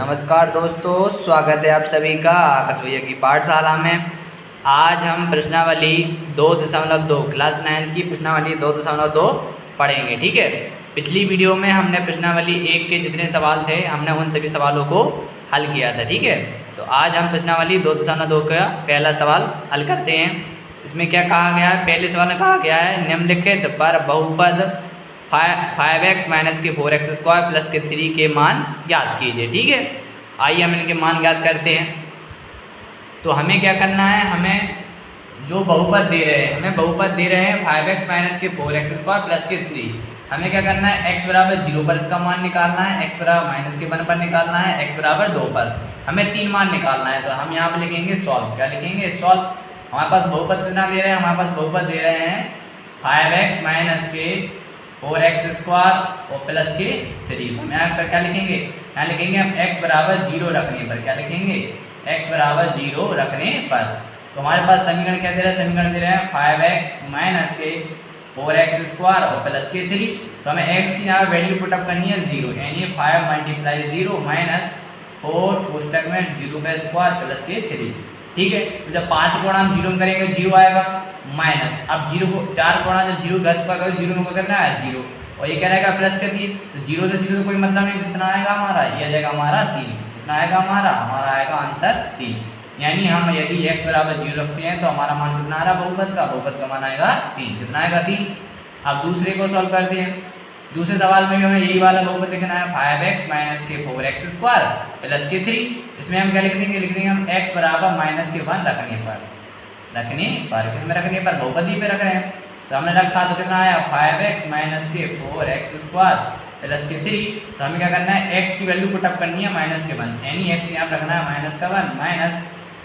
नमस्कार दोस्तों, स्वागत है आप सभी का आकाश भैया की पाठशाला में। आज हम प्रश्नावली 2.2 क्लास 9 की प्रश्नावली 2.2 पढ़ेंगे। ठीक है, पिछली वीडियो में हमने प्रश्नावली 1 के जितने सवाल थे हमने उन सभी सवालों को हल किया था। ठीक है, तो आज हम प्रश्नावली 2.2 का पहला सवाल हल करते हैं। इसमें क्या कहा गया है? पहले सवाल में कहा गया है निम्नलिखित पर बहुपद 5x माइनस के 4x स्क्वायर प्लस के 3 के मान ज्ञात कीजिए। ठीक है, आइए हम इनके मान ज्ञात करते हैं। तो हमें क्या करना है, हमें जो बहुपद दे रहे हैं, हमें बहुपद दे रहे हैं 5x माइनस के 4x स्क्वायर प्लस के 3। हमें क्या करना है, x बराबर 0 पर इसका मान निकालना है, x बराबर माइनस के 1 पर निकालना है, x बराबर 2 पर हमें 3 मान निकालना है। तो हम यहाँ पर लिखेंगे सॉल्व। क्या लिखेंगे? सॉल्व। हमारे पास बहुपद कितना दे रहे हैं? हमारे पास बहुपद दे रहे हैं 5x माइनस के 4x स्क्वायर और प्लस के 3। तो हम यहाँ पर क्या लिखेंगे? यहाँ लिखेंगे हम x बराबर 0 रखने पर। क्या लिखेंगे? x बराबर 0 रखने पर। तो हमारे पास समीकरण क्या दे रहा है? समीकरण दे रहे हैं 5x माइनस के 4x स्क्वायर और प्लस के 3। तो हमें x की यहाँ वैल्यू पुटअप करनी है 0, यानी 5 मल्टीप्लाई 0 माइनस 4 कोष्टक में 0 का स्क्वायर प्लस के 3। ठीक है, तो जब 5 गुणा हम 0 में करेंगे 0 आएगा माइनस। अब 0 को 4 गुणा जब 0 का स्क्वायर करेंगे 0 में को करना है 0 और ये क्या रहेगा प्लस के 3। तो 0 से 0 कोई मतलब नहीं, कितना आएगा हमारा? ये आ जाएगा हमारा 3। कितना आएगा हमारा आएगा आंसर 3। यानी हम यदि x बराबर 0 रखते हैं तो हमारा मान कितना आ रहा है? बहुपद का मान आएगा 3। कितना आएगा? 3। अब दूसरे को सॉल्व करते हैं। दूसरे सवाल में भी हमें यही वाला बहुपद लिखना है 5x माइनस के 4x स्क्वायर प्लस के 3। इसमें हम क्या लिख देंगे हम x बराबर माइनस के 1 रखने पर किसमें रखने पर? बहुपदी पे रख रहे हैं। तो हमने रखा तो कितना आया? 5x माइनस के 4x स्क्वायर प्लस के 3। तो हमें क्या करना है, x की वैल्यू पुटअप करनी है माइनस के 1, यानी x यहाँ रखना है माइनस का 1 माइनस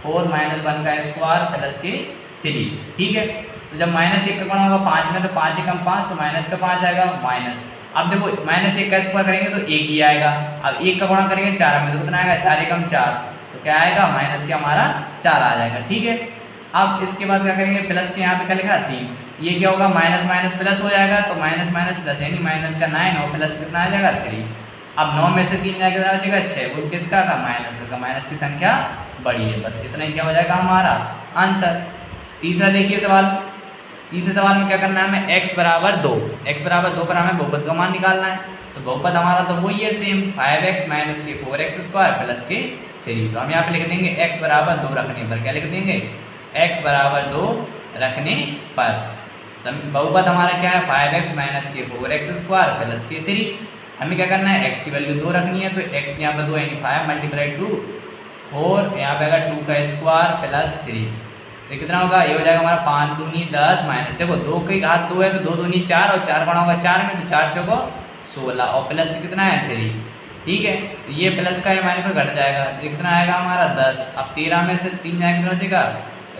4 माइनस 1 का स्क्वायर प्लस के 3। ठीक है, तो जब माइनस 1 का गुणा होगा 5 में तो 5 एकम 5, तो माइनस का 5 आएगा माइनस। अब देखो माइनस 1 का स्क्वायर करेंगे तो 1 ही आएगा। अब 1 का गुणा करेंगे 4 में तो कितना आएगा? 4 एकम 4, तो क्या आएगा? माइनस के हमारा 4 आ जाएगा। ठीक है, अब इसके बाद क्या करेंगे, प्लस के यहाँ पे क्या लिखा? 3। ये क्या होगा? माइनस माइनस प्लस हो जाएगा, तो माइनस माइनस प्लस यानी माइनस का 9 और प्लस कितना आ जाएगा? 3। अब 9 में से 3 जाएगा कितना हो जाएगा? 6। वो किसका का? माइनस का। माइनस की संख्या बड़ी है, बस इतना ही क्या हो जाएगा हमारा आंसर। तीसरा देखिए सवाल। तीसरे सवाल में क्या करना है हमें? x बराबर 2 पर हमें बहुपद का मान निकालना है। तो बहुपद हमारा तो वही है सेम, 5x माइनस के 4x स्क्वायर प्लस के 3। तो हम यहाँ पे लिख देंगे x बराबर 2 रखने पर। क्या लिख देंगे? x बराबर 2 रखने पर बहुपद हमारा क्या है? 5x माइनस के 4x स्क्वायर प्लस के 3। हमें क्या करना है? x की वैल्यू 2 रखनी है, तो x यहाँ पर 2 यानी 5 मल्टीप्लाई 2 4, यहाँ पे आएगा 2 का स्क्वायर प्लस 3। तो कितना होगा? ये हो जाएगा हमारा 5 दूनी 10 माइनस, देखो 2 की घात 2 है तो 2 दूनी 4 और 4 गुणा होगा 4 में, तो 4 चौको 16 और प्लस कितना है? 3। ठीक है, तो ये प्लस का है माइनस का घट जाएगा, तो कितना आएगा हमारा 10। अब 13 में से 3 जाएगा कितना बचेगा?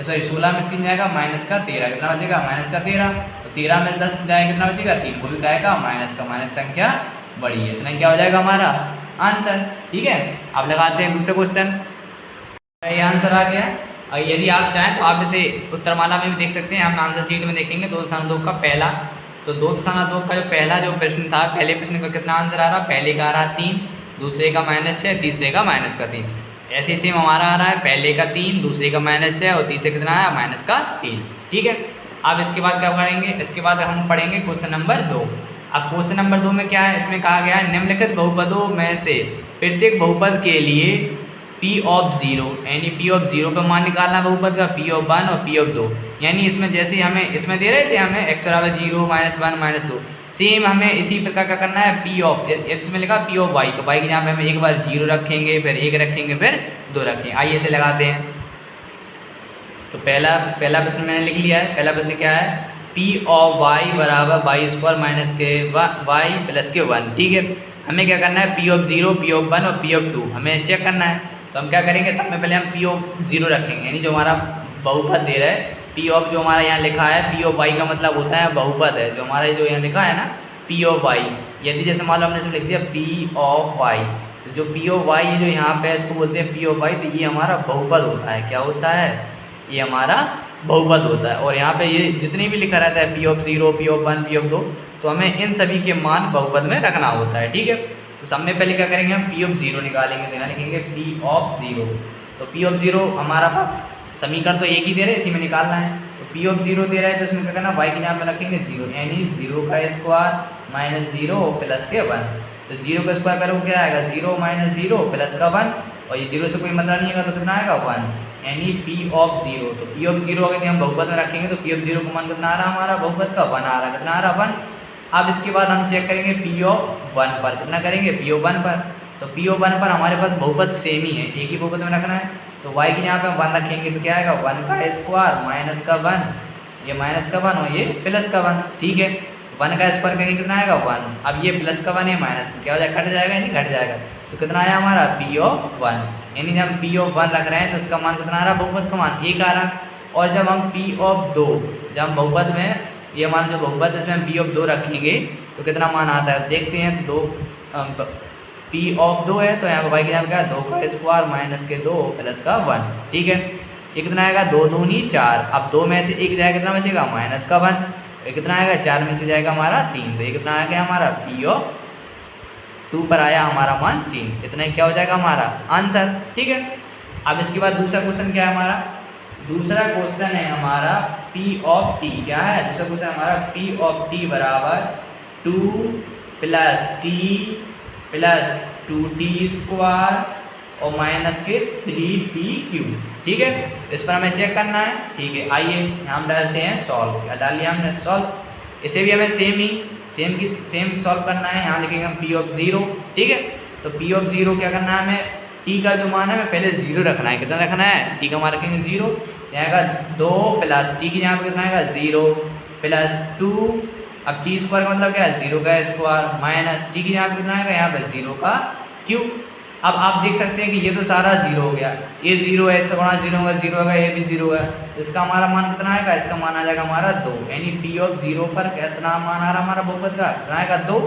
सॉरी 16 में से 3 जाएगा माइनस का 13, कितना बचेगा? माइनस का 13। तो 13 में से 10 जाएगा कितना बचेगा? 3। वो भी क्या आएगा? माइनस का। माइनस संख्या बड़ी है, इतना क्या हो जाएगा हमारा आंसर। ठीक है, अब लगाते हैं दूसरे क्वेश्चन। ये आंसर आ गया। और यदि आप चाहें तो आप इसे उत्तरमाला में भी देख सकते हैं। हम आंसर शीट में देखेंगे 2.2 का पहला। तो 2.2 का जो पहला जो प्रश्न था, पहले प्रश्न का कितना आंसर आ रहा? पहले का आ रहा 3, दूसरे का -6, तीसरे का -3। ऐसे सेम हमारा आ रहा है, पहले का 3, दूसरे का -6 और तीसरे कितना आया? -3। ठीक है, अब इसके बाद क्या करेंगे? इसके बाद हम पढ़ेंगे क्वेश्चन नंबर 2। अब क्वेश्चन नंबर 2 में क्या है? इसमें कहा गया है निम्नलिखित बहुपदों में से प्रत्येक बहुपद के लिए P ऑफ 0, यानी P ऑफ 0 का मान निकालना बहुपद का, P ऑफ 1 और P ऑफ 2। यानी इसमें जैसे हमें इसमें दे रहे थे हमें x बराबर 0 -1 -2, सेम हमें इसी प्रकार का करना है P ऑफ, इसमें लिखा P ऑफ y, तो y के जहाँ पे हम एक बार 0 रखेंगे, फिर 1 रखेंगे, फिर 2 रखेंगे। आइए इसे लगाते हैं। तो पहला प्रश्न मैंने लिख लिया है। पहला प्रश्न क्या है? P ऑफ y बराबर y स्क्वायर माइनस के y प्लस के 1। ठीक है, हमें क्या करना है? P ऑफ 0, P ऑफ 1 और P ऑफ 2 हमें चेक करना है। तो हम क्या करेंगे? सबसे पहले हम P ऑफ 0 रखेंगे, यानी जो हमारा बहुपद दे रहा है P ऑफ, जो हमारा यहाँ लिखा है P ऑफ y का मतलब होता है बहुपद है। जो हमारा जो यहाँ लिखा है ना P ऑफ y, यदि जैसे मान लो हमने इसमें लिख दिया P ऑफ y, तो जो P ऑफ y जो यहाँ पे इसको बोलते हैं P ऑफ y, तो ये हमारा बहुपद होता है। क्या होता है? ये हमारा बहुपद होता है। और यहाँ पे ये जितने भी लिखा रहता है P of 0, P of 1, P of 2, तो हमें इन सभी के मान बहुपद में रखना होता है। ठीक है, तो सब में पहले क्या करेंगे हम पी ऑफ जीरो निकालेंगे, तो यहाँ लिखेंगे पी ऑफ जीरो। तो पी ऑफ जीरो हमारा पास समीकरण तो एक ही दे रहे हैं, इसी में निकालना है। तो पी ऑफ जीरो दे रहा है तो इसमें क्या करना, वाई के यहाँ पे रखेंगे जीरो, यानी जीरो का स्क्वायर माइनस जीरो प्लस के वन। तो जीरो का स्क्वायर करोगे क्या आएगा, जीरो माइनस जीरो प्लस का वन, और ये जीरो से कोई मतलब नहीं है तो कितना आएगा वन, यानी पी ऑफ जीरो। तो पी ऑफ जीरो अगर हम बहुपद में रखेंगे तो पी ऑफ जीरो का मान कितना आ रहा है हमारा, बहुपद का वन आ रहा है, कितना आ रहा है वन। अब इसके बाद हम चेक करेंगे पी ऑफ वन पर, कितना करेंगे पी ऑफ वन पर। तो पी ऑफ वन पर हमारे पास बहुपद सेम ही है, एक ही बहुपद में रखना है। तो वाई के यहाँ पे वन रखेंगे तो क्या आएगा, वन का स्क्वायर माइनस का वन, ये माइनस का वन और ये प्लस का वन, ठीक है। वन का स्क्वायर करेंगे कितना आएगा वन, अब ये प्लस का वन है माइनस क्या हो जाएगा, कट जाएगा, यानी घट जाएगा। तो कितना आया हमारा पी ऑफ वन, यानी जब हम पी ऑफ वन रख रहे हैं तो इसका मान कितना आ रहा है, बहुपद का मान एक आ रहा। और जब हम पी ऑफ दो, जब हम बहुपद में ये मान जो बहुपद इसमें हम पी ऑफ दो रखेंगे तो कितना मान आता है, देखते हैं। दो पी ऑफ दो है तो यहाँ पर वाई के यहाँ क्या, दो का स्क्वायर माइनस के दो प्लस का वन, ठीक है। ये कितना आएगा, दो दूनी चार, अब दो में से एक जाएगा कितना बचेगा, माइनस का वन। ये कितना आएगा, चार में से जाएगा हमारा तीन, तो ये कितना आ गया हमारा पी ऑफ टू पर आया हमारा मान तीन, इतना ही क्या हो जाएगा हमारा आंसर, ठीक है। अब इसके बाद दूसरा क्वेश्चन क्या है हमारा, दूसरा क्वेश्चन है हमारा पी ऑफ टी, क्या है दूसरा क्वेश्चन हमारा, पी ऑफ टी बराबर two plus T plus two T square और माइनस के थ्री टी क्यूब, ठीक है। इस पर हमें चेक करना है, ठीक है। आइए हम डालते हैं सॉल्व, क्या डाल लिया हमने सॉल्व। इसे भी हमें सेम सॉल्व करना है, यहाँ लिखेंगे हम पी ऑफ जीरो, ठीक है। तो पी ऑफ जीरो क्या करना है हमें, टी का जो मान है हमें पहले जीरो रखना है, कितना रखना है, टी का मान रखेंगे जीरो, आएगा दो प्लस टी की यहाँ पे कितना आएगा जीरो प्लस टू, अब टी स्क्वायर का मतलब क्या है, जीरो का स्क्वायर माइनस टी की यहाँ पे कितना आएगा, यहाँ पे जीरो का क्यूब। अब आप देख सकते हैं कि ये तो सारा जीरो हो गया, ये जीरो है, इसका गुणा जीरो होगा, जीरो होगा, ये भी जीरो है, इसका हमारा मान कितना आएगा, इसका मान आ जाएगा हमारा दो, यानी पी ऑफ जीरो पर कितना मान आ रहा हमारा बहुपद का, कितना आएगा दो।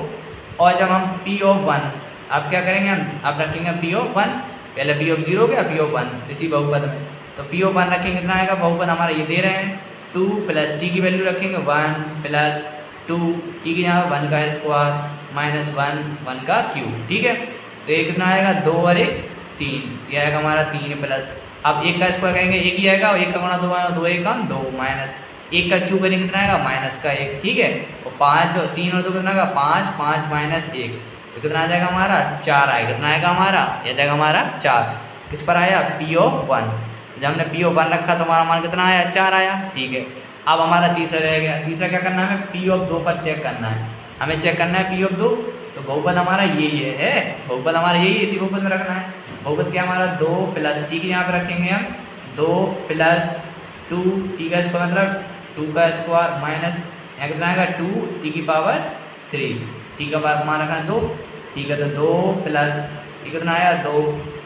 और जब हम पी ऑफ वन, अब क्या करेंगे हम, अब रखेंगे पी ऑफ वन, पहले पी ऑफ जीरो गया पी ऑफ वन इसी बहुपद में, तो पी ऑफ वन रखेंगे कितना आएगा, बहुपद हमारा ये दे रहे हैं टू प्लस टी की वैल्यू रखेंगे वन प्लस टू, टी की यहाँ वन का स्क्वायर माइनस वन, वन का क्यूब, ठीक है। तो ये कितना आएगा, दो और एक तीन, ये आएगा हमारा तीन प्लस, अब एक का स्क्वायर करेंगे एक ही आएगा, और एक का गुणा दो आएगा, दो एक कम दो माइनस एक का क्यूब करेंगे कितना आएगा, माइनस का एक, ठीक है। और पाँच और तीन और दो कितना आएगा, पाँच, पाँच माइनस एक, तो कितना आ जाएगा हमारा चार आएगा, कितना आएगा हमारा, यह जाएगा हमारा चार। किस पर आया, पी ऑफ वन। जब हमने पी ऑफ वन रखा तो हमारा मान कितना आया, चार आया, ठीक है। अब हमारा तीसरा रह गया, तीसरा क्या करना है, हमें पी ऑफ दो पर चेक करना है, हमें चेक करना है पी ऑफ दो। तो बहुपद हमारा यही है, बहुपद हमारा यही है, इसी बहुपद में रखना है। बहुपद क्या हमारा, दो प्लस टी के यहाँ पे रखेंगे हम दो प्लस टू, टी का स्क्वायर मतलब टू का स्क्वायर माइनस यहाँ कितना आएगा टू टी की पावर थ्री, टी का पावर मान रखा दो, ठीक है। तो दो प्लस ये कितना आया दो,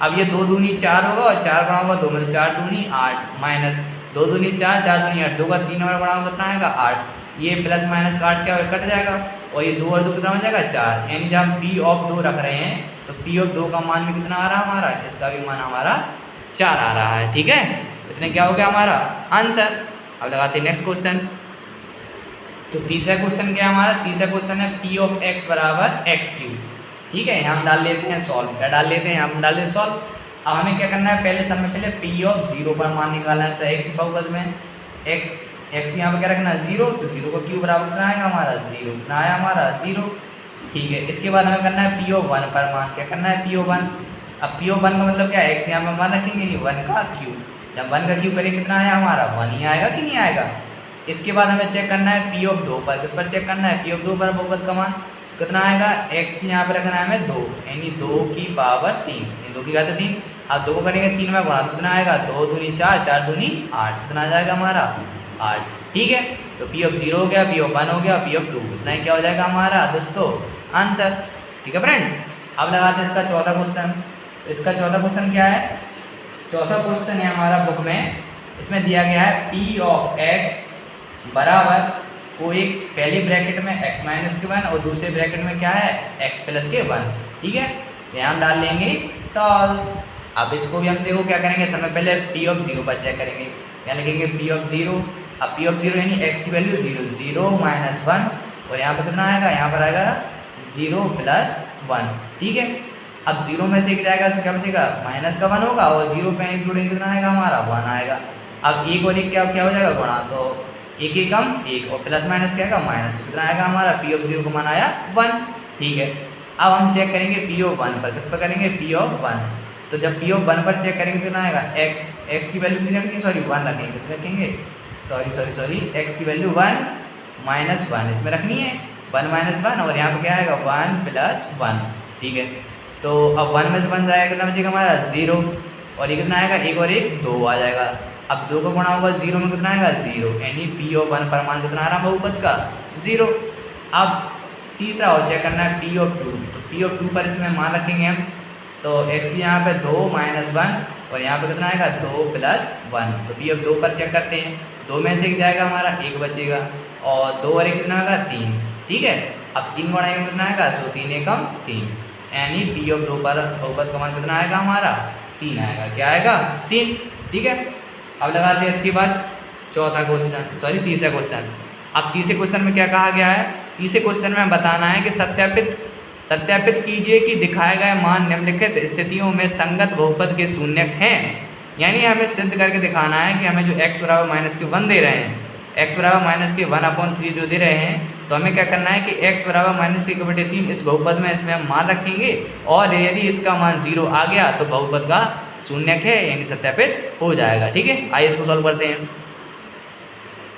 अब ये दो दूनी चार होगा और चार गुणा होगा दो, मतलब चार दूनी आठ माइनस दो दूनी चार, चार दूनी आठ, दो का तीन और गुणा होगा कितना आएगा आठ, ये प्लस माइनस का आठ क्या कट जाएगा, और ये दो और दो कितना हो जाएगा चार, यानी जब हम पी ऑफ दो रख रहे हैं तो पी ऑफ दो का मान भी कितना आ रहा है हमारा, इसका भी मान हमारा चार आ रहा है, ठीक है। इतने क्या हो गया हमारा आंसर। अब लगाते हैं नेक्स्ट क्वेश्चन। तो तीसरा क्वेश्चन क्या है हमारा, तीसरा क्वेश्चन है पी ऑफ एक्स बराबर एक्स क्यूब, ठीक है। हम डाल लेते हैं सॉल्व, क्या डाल लेते हैं, हम डाल लेते हैं सॉल्व। अब हमें क्या करना है, पहले सब में पहले पी ऑफ जीरो पर मान निकालना है, तो एक्स बहुपद में एक्स यहाँ पर क्या रखना है जीरो, तो जीरो का क्यूब बराबर कितना आएगा हमारा जीरो, कितना आया हमारा जीरो, ठीक है। इसके बाद हमें करना है पी ऑफ वन पर मान, क्या करना है पी ऑफ वन। अब पी ऑफ वन का मतलब क्या है, एक्स यहाँ पर मान रखेंगे नहीं, वन का क्यूब, जब वन का क्यूब करेंगे कितना आया हमारा वन ही आएगा कि नहीं आएगा। इसके बाद हमें चेक करना है पी ऑफ दो पर, किस पर चेक करना है, पी ऑफ दो पर बहुपद का मान कितना आएगा, एक्स की यहाँ पे रखना है हमें दो, यानी दो की पावर तीन, दो की घात तीन, अब दो को करेंगे तीन में गुणा, तो कितना आएगा दो दूनी चार, चार दूनी आठ, कितना आ जाएगा हमारा आठ, ठीक है। तो पी ऑफ जीरो हो गया, पी ऑफ वन हो गया, पी ऑफ टू, इतना ही क्या हो जाएगा हमारा दोस्तों आंसर, ठीक है फ्रेंड्स। अब लगाते हैं इसका चौथा क्वेश्चन। इसका चौथा क्वेश्चन क्या है, चौथा क्वेश्चन है हमारा बुक में, इसमें दिया गया है पी ऑफ एक्स बराबर को एक पहली ब्रैकेट में x माइनस के वन और दूसरे ब्रैकेट में क्या है x प्लस के वन, ठीक है। यहाँ हम डाल लेंगे सॉल्व। अब इसको भी हम देखो क्या करेंगे, समय पहले पी ऑफ जीरो पर चेक करेंगे, यहाँ लिखेंगे पी ऑफ जीरो। अब पी ऑफ जीरो यानी x की value zero, zero minus one, और यहाँ पर कितना आएगा, यहाँ पर आएगा जीरो प्लस वन। ठीक है, अब जीरो में से एक जाएगा तो क्या बचेगा, माइनस का वन होगा, और जीरो पे एक जोड़ेंगे कितना आएगा हमारा, वन आएगा। अब एक और एक क्या क्या हो जाएगा, गुणा, तो एक एकम एक, और प्लस माइनस क्या आएगा, माइनस, तो कितना आएगा हमारा, पी ऑफ जीरो का मान आया वन। ठीक है, अब हम चेक करेंगे पी ऑफ वन पर, किस पर करेंगे, पी ऑफ वन। तो जब पी ऑफ वन पर चेक करेंगे कितना आएगा, एक्स की वैल्यू कितनी रखेंगे, सॉरी वन रखेंगे, कितनी रखेंगे, सॉरी एक्स की वैल्यू वन माइनस वन इसमें रखनी है, वन माइनस वन, और यहाँ पर क्या आएगा, वन प्लस वन। ठीक है, तो अब वन में से वन जाएगा, कितना बचेगा हमारा, जीरो, और ये कितना आएगा, एक और एक दो आ जाएगा। अब दो का गुणा होगा जीरो में, कितना आएगा, जीरो, यानी पी ऑफ वन पर मान कितना आ रहा है बहुपद का, जीरो। अब तीसरा और चेक करना है पी ऑफ टू, तो पी ऑफ टू पर इसमें मान रखेंगे हम, तो एक्स की यहाँ पे दो माइनस वन, और यहाँ पे कितना आएगा, दो प्लस वन। तो पी ऑफ दो पर चेक करते हैं, दो में से एक जाएगा हमारा, एक बचेगा, और दो और एक कितना आएगा, तीन। ठीक है, अब तीन गुणा एक कितना आएगा, सो तीन एकम तीन, यानी पी ऑफ दो पर बहुपद का मान कितना आएगा हमारा, तीन आएगा, क्या आएगा, तीन। ठीक है, अब लगाते हैं इसके बाद चौथा क्वेश्चन, सॉरी तीसरा क्वेश्चन। अब तीसरे क्वेश्चन में क्या कहा गया है, तीसरे क्वेश्चन में बताना है कि सत्यापित कीजिए कि दिखाए गए मान निम्नलिखित स्थितियों में संगत बहुपद के शून्यक हैं। यानी हमें सिद्ध करके दिखाना है कि हमें जो x बराबर माइनस के वन दे रहे हैं, x बराबर माइनस के 1/3 जो दे रहे हैं, तो हमें क्या करना है कि x बराबर माइनस के 1/3 इस बहुपद में इसमें हम मान रखेंगे, और यदि इसका मान जीरो आ गया तो बहुपद का शून्यक है, यानी सत्यापित हो जाएगा। ठीक है, आइए इसको सॉल्व करते हैं।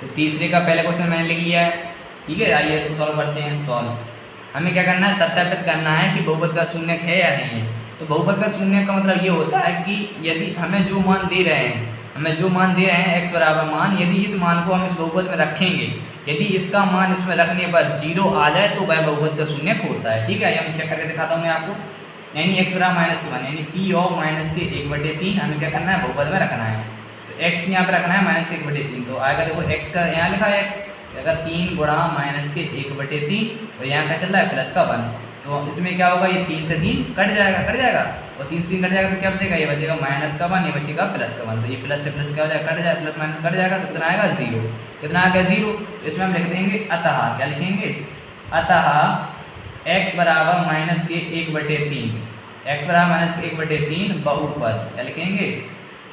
तो तीसरे का पहले क्वेश्चन मैंने लिख लिया है। ठीक है, आइए इसको सॉल्व करते हैं। सॉल्व हमें क्या करना है, सत्यापित करना है कि बहुपद का शून्यक है या नहीं है। तो बहुपद का शून्यक का मतलब ये होता है कि यदि हमें जो मान दे रहे हैं x बराबर मान, यदि इस मान को हम इस बहुपद में रखेंगे, यदि इसका मान इसमें रखने पर जीरो आ जाए तो वह बहुपद का शून्यक होता है। ठीक है, ये हम चेक करके दिखाता हूँ मैं आपको। यानी x बराबर माइनस के वन, यानी पी ऑफ माइनस के 1/3 हमें क्या करना है, बहुपद में रखना है। तो x यहाँ पे रखना है माइनस के 1/3, तो आएगा देखो x का यहाँ लिखा है x, अगर 3 गुणा माइनस के 1/3, और यहाँ क्या चल रहा है, प्लस का 1, तो इसमें क्या होगा, ये 3 से 3 कट जाएगा, और 3 से 3 कट जाएगा तो क्या बचेगा, ये बचेगा माइनस का 1, ये बचेगा प्लस का 1, तो ये प्लस से प्लस क्या हो जाएगा, कट जाएगा, प्लस माइनस कट जाएगा, तो कितना आएगा, जीरो। कितना आ गया, जीरो। तो इसमें हम लिख देंगे अतः, क्या लिखेंगे, अतः x बराबर माइनस के 1/3, x बराबर माइनस के 1/3 बहुपद, क्या लिखेंगे,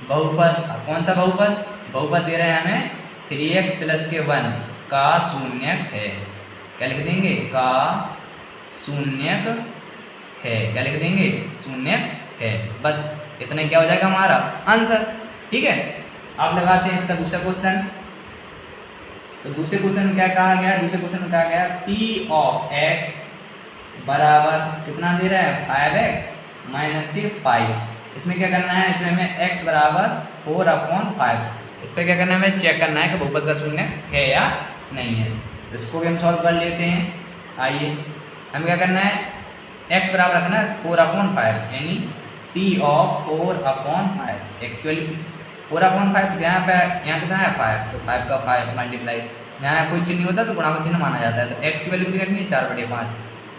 बहुपद। कौन सा बहुपद, बहुपद दे रहे हैं हमें 3x प्लस के 1 का शून्यक है, क्या लिख देंगे, का शून्यक है, क्या लिख देंगे, शून्यक है। बस इतना क्या हो जाएगा हमारा आंसर। ठीक है, अब लगाते हैं इसका दूसरा क्वेश्चन। तो दूसरे क्वेश्चन में क्या कहा गया, दूसरे क्वेश्चन में कहा गया p ऑफ x बराबर कितना दे रहा है, 5x माइनस के 5। इसमें क्या करना है, इसमें हमें x बराबर 4/5, इस पर क्या करना है, हमें चेक करना है कि बहुपद का शून्य है या नहीं है। तो इसको भी हम सॉल्व कर लेते हैं। आइए, हमें क्या करना है, x बराबर रखना है 4/5, यानी p ऑफ 4/5, x की वैल्यू 4/5, यहाँ कितना है 5, तो 5 का 5 मल्टीप्लाई, यहाँ कोई चिन्ह होता है तो गुणा का चिन्ह माना जाता है। तो x की वैल्यू कितनी रखनी है, 4/5,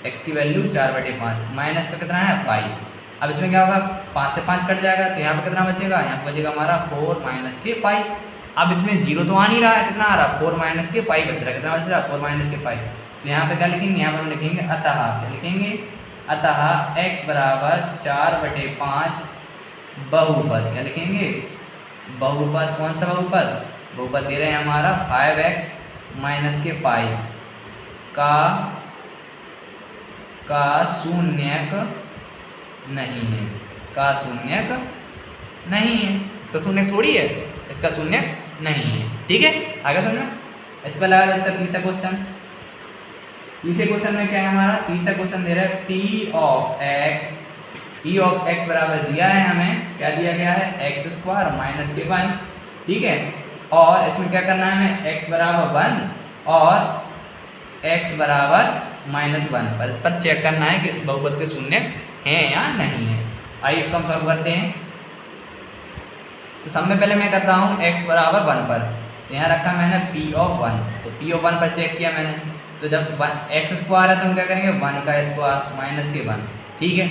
x की वैल्यू 4/5, माइनस का कितना है 5। अब इसमें क्या होगा, 5 से 5 कट जाएगा, तो यहाँ पर कितना बचेगा, यहाँ पर बचेगा हमारा 4 माइनस के 5। अब इसमें जीरो तो आ नहीं रहा है, कितना आ रहा है, 4 माइनस के 5 बच रहा है, कितना बच रहा है, 4 माइनस के 5। तो यहाँ पे क्या लिखेंगे, यहाँ पर हम लिखेंगे अतः, क्या लिखेंगे, अतः x बराबर 4/5 बहुपद, क्या लिखेंगे, बहुपद। कौन सा बहुपद, बहुपद दे रहे हैं हमारा 5x माइनस के 5 का शून्यक नहीं है, का शून्यक नहीं है, इसका शून्यक थोड़ी है, इसका शून्यक नहीं है। ठीक है, आगे समझो। इस पर लगा इसका तीसरा क्वेश्चन। तीसरे क्वेश्चन में क्या है हमारा, तीसरा क्वेश्चन दे रहा है p ऑफ x बराबर दिया है हमें, क्या दिया गया है, x² माइनस के 1। ठीक है, और इसमें क्या करना है हमें, x बराबर 1 और x बराबर -1 पर इस पर चेक करना है कि इस बहुपद के शून्य हैं या नहीं है। आइए इसको हम सॉल्व करते हैं। तो सब में पहले मैं करता हूँ x बराबर 1 पर, तो यहाँ रखा मैंने p ऑफ 1, तो p ऑफ 1 पर चेक किया मैंने, तो जब x² है तो हम क्या करेंगे 1 का स्क्वायर माइनस के 1। ठीक है,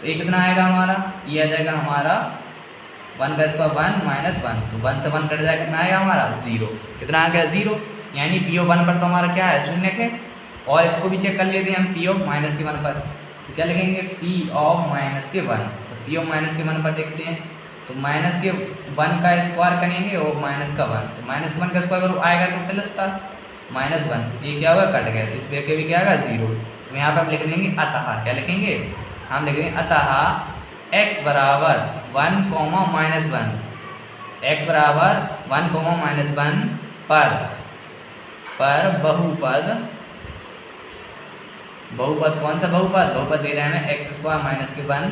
तो ये कितना आएगा हमारा, ये आ जाएगा हमारा 1 का स्क्वायर 1 माइनस 1, तो 1 से 1 कट जाएगा, कितना आएगा हमारा 0। कितना आ गया 0, यानी p ऑफ 1 पर तो हमारा क्या है, शून्य है। और इसको भी चेक कर लेते हैं हम p ऑफ -1 पर, तो क्या लिखेंगे पी ऑफ माइनस के 1। तो पी ऑफ माइनस के 1 पर देखते हैं, तो माइनस के 1 का स्क्वायर करेंगे और माइनस का 1, तो माइनस के 1 का स्क्वायर करो आएगा तो प्लस का -1, ये क्या होगा कट गया, इस पे के भी क्या आएगा 0। तो यहाँ पे हम लिख देंगे अतः, क्या लिखेंगे हम लिख देंगे अतः x बराबर 1, -1, x बराबर 1, -1 पर बहुपद कौन सा बहुपद दे रहे हैं हमें x² - के 1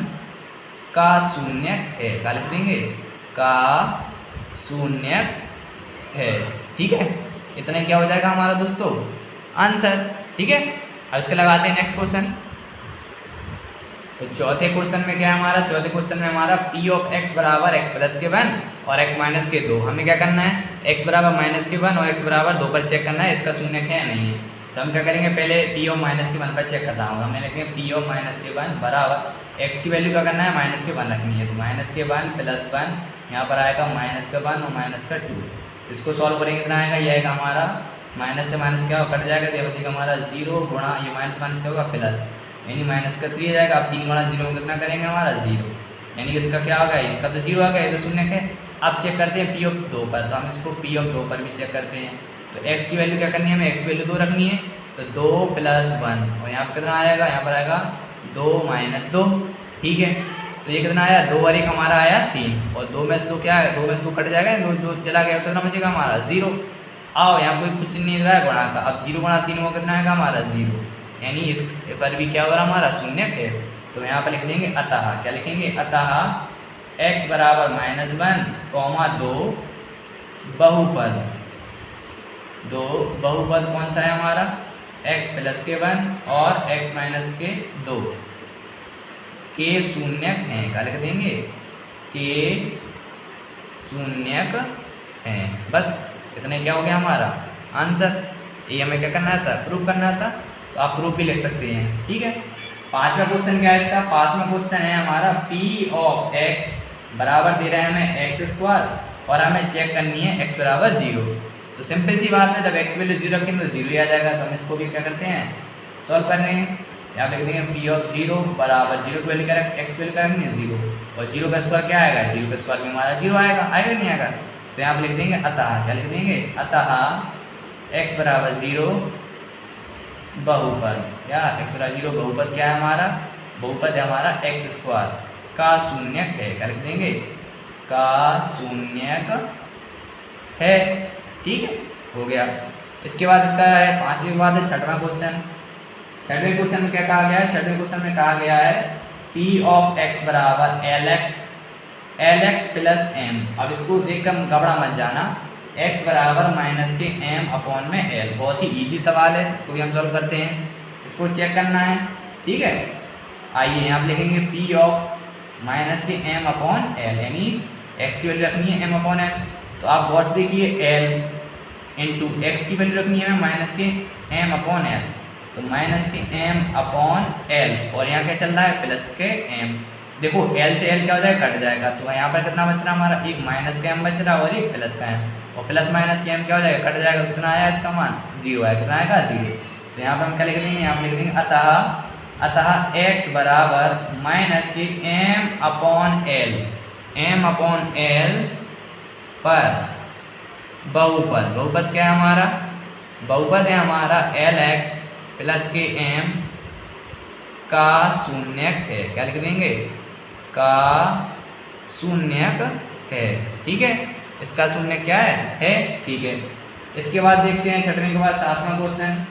का शून्य है, क्या लिख देंगे का शून्य है। ठीक है, इतना क्या हो जाएगा हमारा दोस्तों आंसर। ठीक है, अब इसके लगाते हैं नेक्स्ट क्वेश्चन। तो चौथे क्वेश्चन में क्या है हमारा, चौथे क्वेश्चन में हमारा p ऑफ x बराबर x प्लस के 1 और x माइनस के 2। हमें क्या करना है x बराबर माइनस के 1 और x बराबर 2 पर चेक करना है इसका शून्य है या नहीं है। तो हम क्या करेंगे पहले p ऑफ माइनस के 1 पर चेक करना होगा। हमें लिखेंगे p ऑफ माइनस के 1 बराबर x की वैल्यू क्या करना है माइनस के 1 रखनी है, तो माइनस के 1 प्लस 1 यहाँ पर आएगा माइनस का 1 और माइनस का 2। इसको सॉल्व करेंगे कितना आएगा, ये आएगा हमारा माइनस से माइनस क्या कट जाएगा, तो ये बचेगा हमारा 0 गुणा ये माइनस माइनस क्या होगा प्लस, यानी माइनस का 3 आ जाएगा। अब 3 गुणा 0 में कितना करेंगे हमारा 0, यानी इसका क्या होगा इसका तो 0 आ गया, ये तो शून्य है। अब चेक करते हैं p ऑफ 2 पर, तो हम इसको p ऑफ 2 पर भी चेक करते हैं। तो x की वैल्यू क्या करनी है हमें, x की वैल्यू 2 रखनी है, तो 2 + 1 और यहाँ पर कितना आएगा, यहाँ पर आएगा 2 - 2। ठीक है, तो ये कितना आया 2 और 1 हमारा आया 3 और 2 में से 2 क्या है 2 में से 2 कट जाएगा, 2 चला गया, कितना बचेगा हमारा 0। आओ यहाँ कोई कुछ नहीं रहा है गुणा का, अब 0 गुणा 3 वो कितना आएगा हमारा 0, यानी इस पर भी क्या हो रहा हमारा शून्य है। तो यहाँ पर लिख देंगे अतः, क्या लिखेंगे अतः x बराबर -1, 2 बहुपद कौन सा है हमारा x प्लस के 1 और x माइनस के 2 के शून्य हैं, क्या लिख देंगे के शून्य हैं। बस इतने क्या हो गया हमारा आंसर। ये हमें क्या करना था प्रूफ करना था, तो आप प्रूफ भी लिख सकते हैं। ठीक है, पांचवा क्वेश्चन क्या है इसका, पांचवा क्वेश्चन है हमारा p ऑफ x बराबर दे रहा है हमें x² और हमें चेक करनी है x बराबर 0। तो सिंपल सी बात है, जब x वैल्यू 0 रखेंगे तो 0 ही आ जाएगा। तो हम इसको भी क्या करते हैं सॉल्व कर रहे हैं। यहाँ लिख देंगे p ऑफ 0 बराबर 0 की वैल्यू क्या रखें x की वैल्यू क्या रखनी है 0 और 0 का स्क्वायर क्या आएगा 0 का स्क्वायर में हमारा 0 आएगा, आएगा नहीं आएगा। तो यहाँ पर लिख देंगे अतः, क्या लिख देंगे अतः x बराबर 0 बहुपद, क्या x बराबर 0 बहुपद क्या है हमारा, बहुपद है हमारा x² का शून्य है, क्या लिख देंगे का शून्य है। ठीक है, हो गया। इसके बाद इसका है पांचवी के बाद है छठवां क्वेश्चन। छठवें क्वेश्चन में क्या कहा गया है, छठवें क्वेश्चन में कहा गया है p ऑफ x बराबर lx प्लस m। अब इसको देखकर घबरा मत जाना, x बराबर माइनस के m अपॉन में l, बहुत ही इजी सवाल है, इसको भी हम सॉल्व करते हैं। इसको चेक करना है। ठीक है, आइए यहाँ पे लिखेंगे p ऑफ माइनस के m अपॉन l, यानी x की वैल्यू रखनी है m अपॉन l। तो आप गौर से देखिए l इंटू एक्स की वैल्यू रखनी है माइनस के m अपॉन l, तो माइनस के m अपॉन l और यहाँ क्या चल रहा है प्लस के m। देखो l से l क्या हो जाएगा कट जाएगा, तो यहाँ पर कितना बच रहा हमारा एक माइनस का m बच रहा और एक प्लस का m, और प्लस माइनस के m क्या हो जाएगा कट जाएगा, कितना आया इसका मान 0 आया, कितना आएगा 0। तो यहाँ पर हम क्या लिख देंगे, यहाँ पर लिख देंगे अतः x बराबर माइनस के m अपॉन l पर बहुपद क्या है हमारा, बहुपद है हमारा lx प्लस के m का शून्य है, क्या लिख देंगे का शून्य है। ठीक है, इसका शून्य क्या है ठीक है। इसके बाद देखते हैं छठवें के बाद सातवां क्वेश्चन।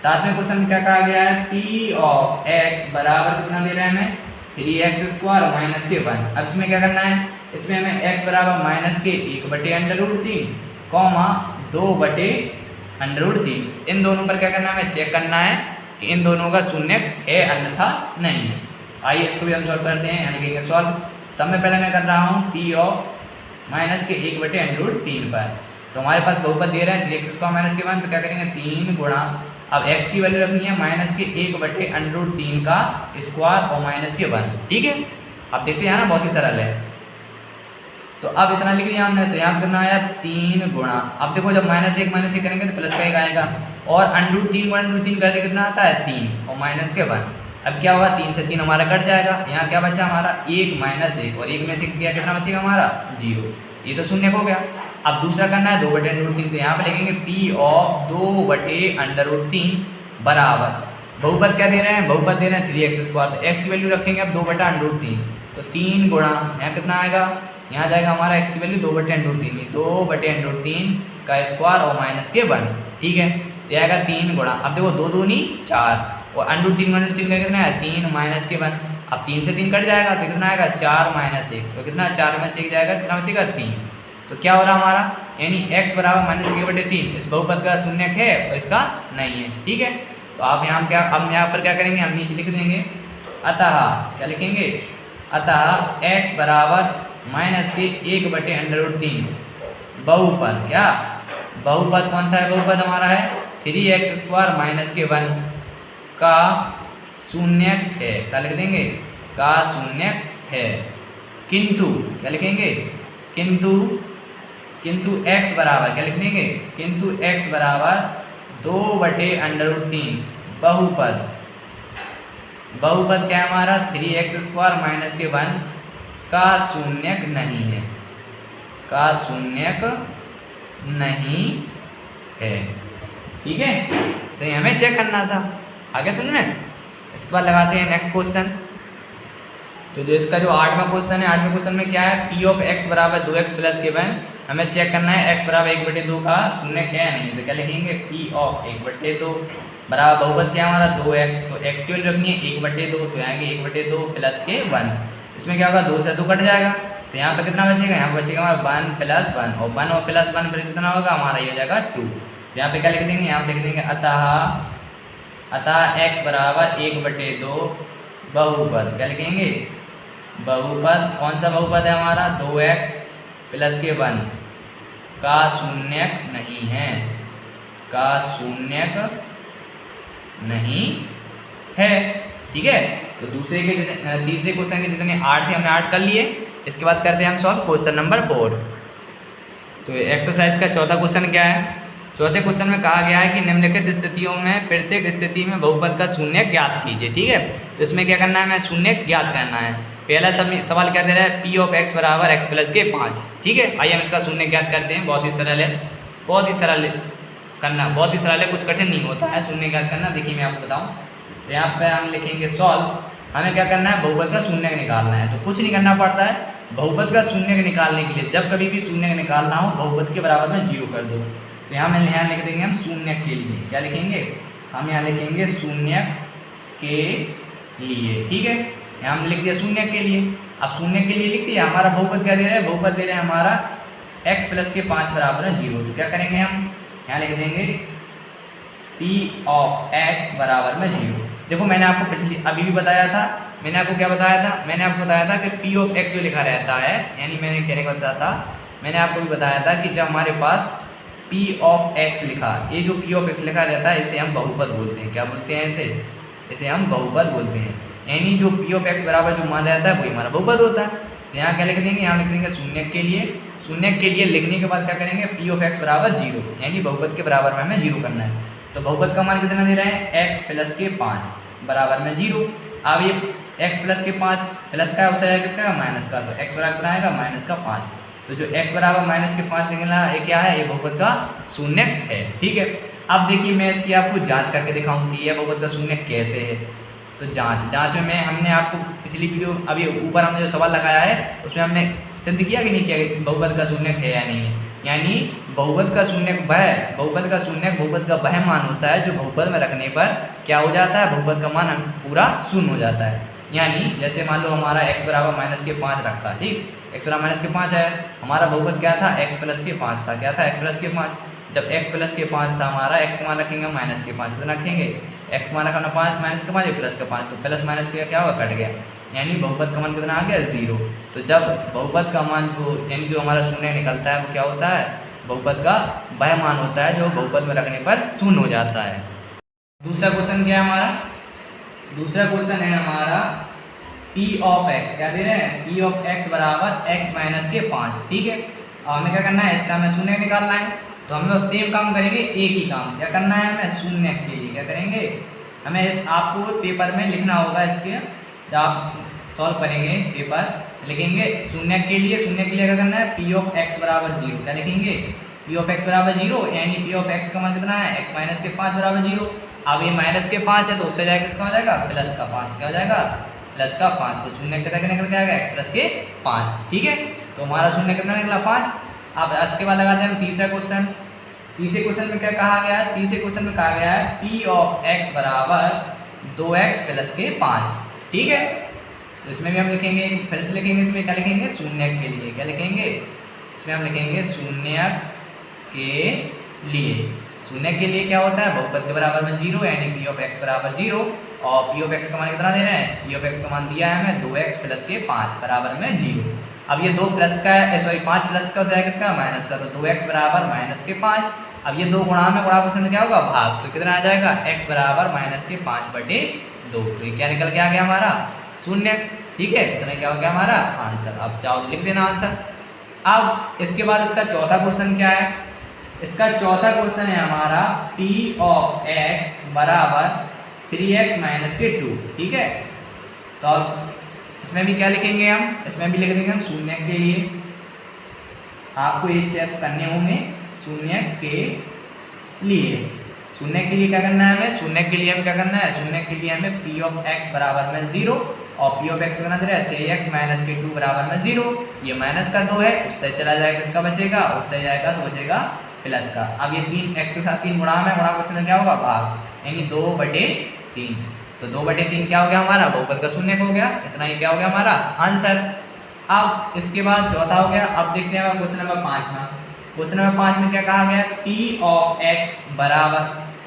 सातवें क्वेश्चन में क्या कहा गया है, p ऑफ x बराबर कितना दे रहा है हमें 3x² माइनस के 1। अब इसमें क्या करना है, इसमें हमें x बराबर माइनस के 1/√3 कॉमा 2/√3, इन दोनों पर क्या करना है हमें चेक करना है कि इन दोनों का शून्य है अन्यथा नहीं है। आइए इसको भी हम सॉल्व करते हैं, यानी कि सॉल्व सब में पहले मैं कर रहा हूँ p ऑफ माइनस के 1/√3 पर। तो हमारे पास बहुपद दे रहा है 3x² माइनस के 1, तो क्या करेंगे 3 गुणा, अब x की वैल्यू रखनी है माइनस के 1/√3 का स्क्वायर और माइनस के 1। ठीक है, अब देखते हैं ना बहुत ही सरल है। तो अब इतना लिख दिया हमने, तो यहाँ कितना आया 3 गुणा, अब देखो जब -1 करेंगे तो प्लस का 1 आएगा और √3 गुणा √3 करके कितना आता है 3 और माइनस के 1। अब क्या होगा, 3 से 3 हमारा कट जाएगा, यहाँ क्या बचा हमारा 1 माइनस 1, और 1 में से क्या कितना बचेगा हमारा 0, ये तो शून्य हो गया। अब दूसरा करना है 2/√3, तो यहाँ पे लिखेंगे पी ऑफ 2/√3 बराबर, बहुपद क्या दे रहे हैं, बहुपद दे रहे हैं 3x², तो x की वैल्यू रखेंगे अब 2/√3, तो 3 गुणा यहाँ कितना आएगा, यहाँ जाएगा हमारा x की वैल्यू 2/√3, 2/√3 का स्क्वायर और माइनस के 1, ठीक है, तो आएगा 3 गुणा, अब देखो 2 दूनी 4, और √3 का कितना है 3 माइनस के 1, अब 3 से 3 कट जाएगा तो कितना आएगा 4 माइनस 1, तो कितना 4 में से 1 जाएगा, कितना बचेगा 3, तो क्या हो रहा हमारा, यानी x बराबर -k/3 इस बहुपद का शून्य है और इसका नहीं है, ठीक है। तो आप यहाँ क्या, अब यहाँ पर क्या करेंगे, हम नीचे लिख देंगे, अतः क्या लिखेंगे, अतः x बराबर -1/√3 बहुपद, क्या बहुपद कौन सा है, बहुपद हमारा है 3x² माइनस के 1 का शून्य है, क्या लिख देंगे, का शून्य है, किंतु क्या लिखेंगे, किंतु x बराबर क्या लिख देंगे, किंतु x बराबर 2/√3 बहुपद, बहुपद क्या है हमारा 3x² माइनस के 1 का शून्य नहीं है, का शून्य नहीं है, ठीक है। तो ये हमें चेक करना था, आगे समझ में। इसके बाद लगाते हैं नेक्स्ट क्वेश्चन। तो जो इसका जो 8वां क्वेश्चन है, 8वें क्वेश्चन में क्या है, पी ऑफ x बराबर 2x प्लस के 1, हमें चेक करना है x बराबर 1/2 का शून्य क्या है नहीं, तो क्या लिखेंगे पी ऑफ 1/2 बराबर बहुपद क्या हमारा 2x, तो x की वैल्यू रखनी है 1/2, तो आएंगे 1/2 प्लस के 1, इसमें क्या होगा 2 से 2 कट जाएगा, तो यहाँ पे कितना बचेगा, यहाँ पे बचेगा हमारा 1 प्लस 1, और 1 और प्लस 1 पर कितना होगा हमारा, ये हो जाएगा 2, तो यहाँ पे क्या लिख देंगे, यहाँ पे लिख देंगे अतः x बराबर 1/2 बहुपद, क्या लिखेंगे, बहुपद कौन सा बहुपद है हमारा 2x प्लस के 1 का शून्य नहीं है, का शून्य नहीं है, ठीक है। तो दूसरे के तीसरे क्वेश्चन के जितने 8 थे हमने 8 कर लिए। इसके बाद करते हैं हम सॉल्व क्वेश्चन नंबर 4। तो एक्सरसाइज का चौथा क्वेश्चन क्या है, चौथे क्वेश्चन में कहा गया है कि निम्नलिखित स्थितियों में प्रत्येक स्थिति में बहुपद का शून्य ज्ञात कीजिए, ठीक है। तो इसमें क्या करना है, हमें शून्य ज्ञात करना है। पहला सवाल क्या दे रहा है, पी ऑफ x बराबर x प्लस के 5, ठीक है। आइए हम इसका शून्य ज्ञात करते हैं, बहुत ही सरल है, बहुत ही सरल करना, बहुत ही सरल है, कुछ कठिन नहीं होता है शून्य ज्ञात करना। देखिए मैं आपको बताऊँ, तो यहाँ पे हम लिखेंगे सॉल्व, हमें क्या करना है, बहुपद का शून्य निकालना है। तो कुछ नहीं करना पड़ता है, बहुपद का शून्य निकालने के लिए जब कभी भी शून्य निकालना हो बहुपद के बराबर में 0 कर दो। तो यहाँ लिख देंगे हम शून्य के लिए, क्या लिखेंगे, हम यहाँ लिखेंगे शून्य के लिए, ठीक है। यहाँ हमने लिख दिया शून्य के लिए। अब शून्य के लिए लिख दिया, हमारा बहुपद क्या दे रहे हैं, बहुपद दे रहे हैं हमारा x प्लस के 5 बराबर है 0। तो क्या करेंगे हम, यहाँ लिख देंगे p ऑफ x बराबर में 0। देखो मैंने आपको पिछली अभी भी बताया था, मैंने आपको क्या बताया था, मैंने आपको बताया था कि p ऑफ x जो लिखा रहता है, यानी मैंने कहने का बताया था, मैंने आपको भी बताया था कि जब हमारे पास p ऑफ x लिखा, ये जो p ऑफ x लिखा रहता है इसे हम बहुपद बोलते हैं। क्या बोलते हैं, इसे हम बहुपद बोलते हैं। यानी जो p ऑफ x बराबर जो मान रहता है वही हमारा बहुपद होता है। तो यहाँ क्या लिख देंगे, यहाँ लिख देंगे शून्य के लिए। शून्य के लिए लिखने के बाद क्या करेंगे, p ऑफ x बराबर 0, यानी बहुपद के बराबर में हमें 0 करना है। तो बहुपद का मान कितना दे रहे हैं, x प्लस के 5 बराबर में 0। अब ये x प्लस के 5 प्लस का हो जाएगा किसका, माइनस का, तो x बराबर कितना आएगा, माइनस का 5। तो जो x बराबर माइनस के 5 निकला ये क्या है, ये बहुपद का शून्य है, ठीक है। अब देखिए मैं इसकी आपको जांच करके दिखाऊं कि यह बहुपद का शून्य कैसे है। तो जांच में हमने आपको पिछली वीडियो अभी ऊपर हमने जो सवाल लगाया है उसमें हमने सिद्ध किया कि नहीं किया कि बहुपद का शून्य है या नहीं है। यानी बहुपद का शून्य बहुपद का वह मान होता है जो बहुपद में रखने पर क्या हो जाता है, बहुपद का मान पूरा शून्य हो जाता है। यानी जैसे मान लो हमारा x बराबर माइनस के 5 रखा, ठीक, x बराबर माइनस के 5 है, हमारा बहुपद क्या था, x प्लस के 5 था, क्या था, x प्लस के 5। जब x प्लस के 5 था हमारा, x का मान रखेंगे माइनस के 5, कितना रखेंगे, x का मान रखा 5 माइनस के 5 प्लस का 5, तो प्लस माइनस के क्या होगा, कट गया, यानी बहुपद का मान कितना आ गया, 0। तो जब बहुपद का मान जो यानी जो हमारा शून्य निकलता है वो क्या होता है, बहुपद का वह मान होता है जो बहुपद में रखने पर शून्य हो जाता है। दूसरा क्वेश्चन क्या है हमारा, दूसरा क्वेश्चन है हमारा p ऑफ x, क्या दे रहे हैं, p ऑफ x बराबर x माइनस के 5, ठीक है। अब हमें क्या करना है, इसका हमें शून्य निकालना है। तो हम लोग सेम काम करेंगे, एक ही काम, क्या करना है हमें, शून्य के लिए क्या करेंगे, हमें आपको पेपर में लिखना होगा इसके, जब आप सॉल्व करेंगे पेपर लिखेंगे शून्य के लिए क्या करना है, पी ऑफ एक्स बराबर 0, क्या लिखेंगे, पी ऑफ एक्स बराबर 0, यानी पी ऑफ एक्स का मान कितना है, एक्स माइनस के 5 बराबर 0। अब ये माइनस के 5 है तो उससे जाएगा किसका हो जाएगा, प्लस का 5, क्या हो जाएगा, प्लस का 5, तो शून्य कितना निकल के आएगा, एक्स प्लस के 5, ठीक है। तो हमारा शून्य कितना निकला, 5। अब इसके बाद लगाते हैं हम तीसरा क्वेश्चन। तीसरे क्वेश्चन में क्या कहा गया है, तीसरे क्वेश्चन में कहा गया है पी ऑफ एक्स बराबर 2x प्लस के 5, ठीक है। तो इसमें भी हम लिखेंगे, फिर से लिखेंगे, इसमें क्या लिखेंगे, शून्य के लिए, क्या लिखेंगे, इसमें हम लिखेंगे शून्य के लिए। शून्य के लिए क्या होता है, बहुपद के बराबर में 0, यानी पी ऑफ एक्स बराबर 0, और पी ऑफ एक्स का मान कितना दे रहे हैं, पी ऑफ एक्स का मान दिया है हमें 2x प्लस के 5 बराबर में 0। अब ये 2 प्लस का है, सॉरी 5 प्लस का हो जाएगा किसका, माइनस का, तो 2x बराबर माइनस के 5। अब ये 2 गुणा में गुणा क्वेश्चन क्या होगा, भाग, तो कितना आ जाएगा, x बराबर माइनस के 5/2। तो ये क्या निकल के आ गया हमारा, शून्य, ठीक है। इतना क्या हो गया हमारा आंसर। अब चाहो लिख देना आंसर। अब इसके बाद इसका चौथा क्वेश्चन क्या है, इसका चौथा क्वेश्चन है हमारा p ऑफ x बराबर 3x माइनस के 2, ठीक है। सॉल्व, इसमें भी क्या लिखेंगे हम, इसमें भी लिख देंगे हम शून्य के लिए, आपको ये स्टेप करने होंगे शून्य के लिए। शून्य के लिए क्या करना है हमें, शून्य के लिए हमें क्या करना है, शून्य के लिए हमें पी ऑफ एक्स बराबर में 0, और पी ऑफ एक्स कितना दे रहा है, 3x माइनस के 2 बराबर में 0। ये माइनस का 2 है, उससे चला जाएगा, किसका बचेगा, उससे जाएगा, तो बचेगा प्लस का। अब ये 3 एक्स के साथ 3 गुणा में गुणा क्वेश्चन क्या होगा, भाग, यानी 2/3। तो 2/3 क्या हो गया हमारा, बहुपद का शून्य हो गया। इतना ही क्या हो गया हमारा आंसर। अब इसके बाद चौथा हो गया। अब देखते हैं क्वेश्चन नंबर 5 क्वेश्चन नंबर 5 में क्या कहा गया है, पी ऑफ एक्स बराबर,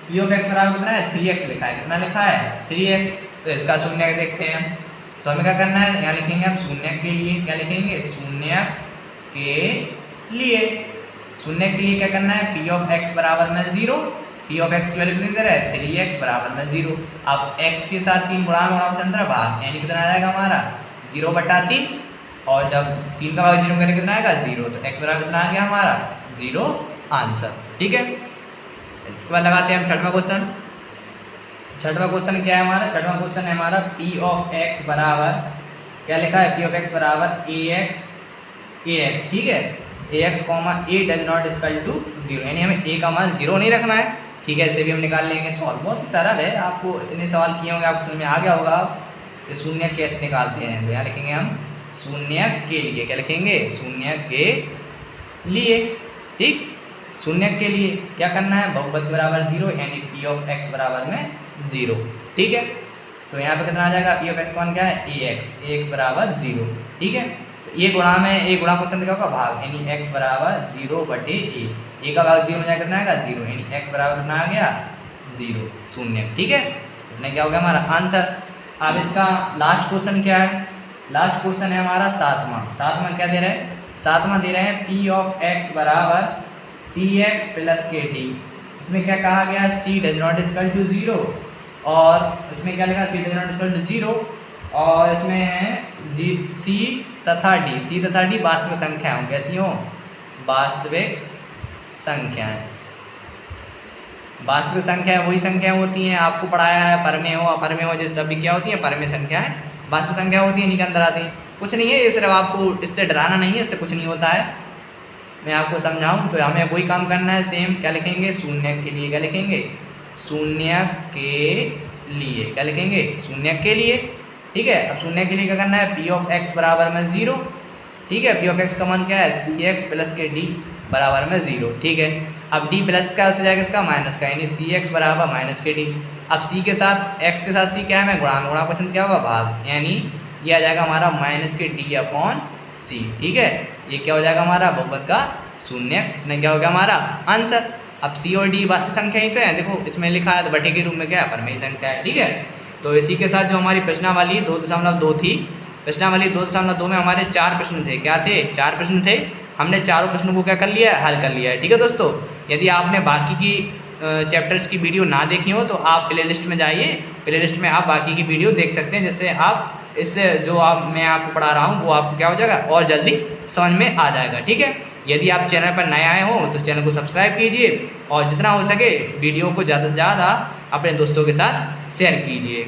पी ऑफ एक्स बराबर कितना है, 3x लिखा है, कितना लिखा है, 3x। तो इसका शून्य देखते हैं, तो हमें क्या करना है, यहाँ लिखेंगे हम शून्य के लिए, क्या लिखेंगे, शून्य के लिए। शून्य के लिए क्या करना है, पी ऑफ एक्स बराबर में 0, पी ऑफ एक्स की वैल्यू कितनी दे रहा है, 3x बराबर में 0। अब x के साथ 3 गुणा अंदर भाग, यानी कितना आ जाएगा हमारा 0/3, और जब 3 का भाग 0 करेंगे कितना आएगा, 0। तो x बराबर कितना आ गया हमारा 0 आंसर, ठीक है। इसके बाद लगाते हैं हम छठवां क्वेश्चन। छठवां क्वेश्चन क्या है हमारा, छठवां क्वेश्चन है हमारा पी ऑफ एक्स बराबर, क्या लिखा है, पी ऑफ एक्स बराबर ax, ठीक है, ax comma a does not equal to 0, यानी हमें a का मान 0 नहीं रखना है, ठीक है। इसे भी हम निकाल लेंगे सॉल्व, बहुत सरल है, आपको इतने सवाल किए होंगे, आपको समझ में आ गया होगा कि शून्य कैसे निकालते हैं। तो यहाँ लिखेंगे हम शून्य के लिए, क्या लिखेंगे, शून्य के लिए, ठीक। शून्य के लिए क्या करना है, बहुपद बराबर 0, यानी पी ऑफ एक्स बराबर में 0, ठीक है। तो यहाँ पे कितना आ जाएगा, पी ऑफ एक्स मान क्या है, ax बराबर 0, ठीक है। तो ये गुणा में, ये गुणा क्वेश्चन क्या होगा, भाग, यानी x बराबर 0/a, a का भाग 0 में जाकर कितना आएगा 0, यानी x बराबर कितना आ गया 0, शून्य, ठीक है। इतना क्या हो गया हमारा आंसर। अब इसका लास्ट क्वेश्चन क्या है, लास्ट क्वेश्चन है हमारा सातवां क्या दे रहे हैं, सातवां दे रहे हैं पी ऑफ एक्स बराबर cx प्लस के d। इसमें क्या कहा गया, c does not equal to 0, और इसमें क्या लिखा, c does not equal to 0, और इसमें है c तथा d वास्तविक संख्या हों, कैसी हो, वास्तविक संख्याएं। वास्तविक संख्या वही संख्या होती हैं, आपको पढ़ाया है, परमेय हो अपरमेय हो, जैसे सभी क्या होती हैं, परमेय संख्याएं वास्तविक संख्या होती है, इन्हीं के अंदर आती हैं। कुछ नहीं है, ये सिर्फ आपको इससे डराना नहीं है, इससे कुछ नहीं होता है। मैं आपको समझाऊं तो हमें वही काम करना है, सेम क्या लिखेंगे, शून्य के लिए, क्या लिखेंगे, शून्य के लिए, क्या लिखेंगे, शून्य के लिए, ठीक है। अब शून्य के लिए क्या करना है, पी ऑफ एक्स बराबर में 0, ठीक है। पी ऑफ एक्स का मान क्या है, cx प्लस के d बराबर में 0, ठीक है। अब d प्लस का हो जाएगा इसका माइनस का, यानी cx बराबर माइनस के d। अब c के साथ x के साथ c क्या है, मैं गुणा क्वेश्चन क्या होगा, भाग, यानी ये आ जाएगा हमारा माइनस के d/c, ठीक है। ये क्या हो जाएगा हमारा बहुपद का शून्य, इतना क्या हो गया हमारा आंसर। अब c और d वास्तविक संख्या ही तो है, देखो इसमें लिखा है, तो बटे के रूप में क्या है, परमेय संख्या है, ठीक है। तो इसी के साथ जो हमारी प्रश्नावली 2.2 थी, प्रश्नावली 2.2 में हमारे 4 प्रश्न थे, क्या थे, 4 प्रश्न थे। हमने चारों प्रश्नों को क्या कर लिया है, हल कर लिया है, ठीक है दोस्तों। यदि आपने बाकी की चैप्टर्स की वीडियो ना देखी हो तो आप प्लेलिस्ट में जाइए, प्लेलिस्ट में आप बाकी की वीडियो देख सकते हैं, जिससे आप इससे जो मैं आपको पढ़ा रहा हूँ वो आपको क्या हो जाएगा और जल्दी समझ में आ जाएगा। ठीक है, यदि आप चैनल पर नए आए हो तो चैनल को सब्सक्राइब कीजिए और जितना हो सके वीडियो को ज़्यादा से ज़्यादा अपने दोस्तों के साथ शेयर कीजिए।